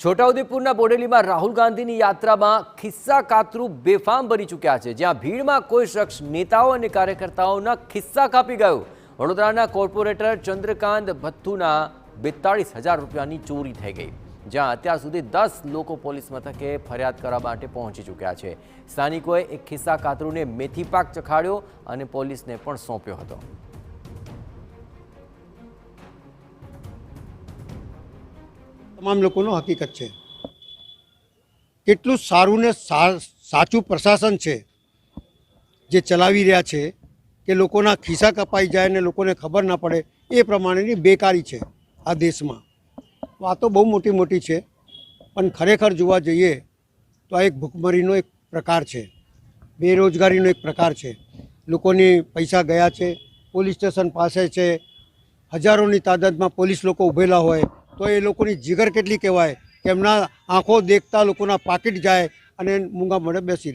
છોટાઉદેપુરના બોડેલીમાં રાહુલ ગાંધીની યાત્રામાં ખિસ્સા કાતરું બેફામ બની ચૂક્યા છે, જ્યાં ભીડમાં કોઈ શખ્સ નેતાઓ અને કાર્યકર્તાઓના ખિસ્સા કાપી ગયું। વડોદરાના કોર્પોરેટર ચંદ્રકાંત ભથ્થુના 42,000 રૂપિયાની ચોરી થઈ ગઈ, જ્યાં અત્યાર સુધી 10 લોકો પોલીસ મથકે ફરિયાદ કરવા માટે પહોંચી ચૂક્યા છે। સ્થાનિકોએ એક ખિસ્સા કાતરુને મેથી પાક ચખાડ્યો અને પોલીસને પણ સોંપ્યો હતો। તમામ લોકોનો હકીકત છે કેટલું સારું ને સાચું પ્રશાસન છે જે ચલાવી રહ્યા છે કે લોકોના ખિસ્સા કપાઈ જાય ને લોકોને ખબર ના પડે એ પ્રમાણેની બેકારી છે આ દેશમાં। વાતો બહુ મોટી મોટી છે પણ ખરેખર જોવા જઈએ તો આ એક ભૂખમરીનો એક પ્રકાર છે, બેરોજગારીનો એક પ્રકાર છે। લોકોની પૈસા ગયા છે, પોલીસ સ્ટેશન પાસે છે, હજારોની તાદાદમાં પોલીસ લોકો ઊભેલા હોય તો એ લોકોની જીગર કેટલી કહેવાય કે એમના આંખો દેખતા લોકોના પાકીટ જાય અને મૂંગા મોઢે બેસી રહે।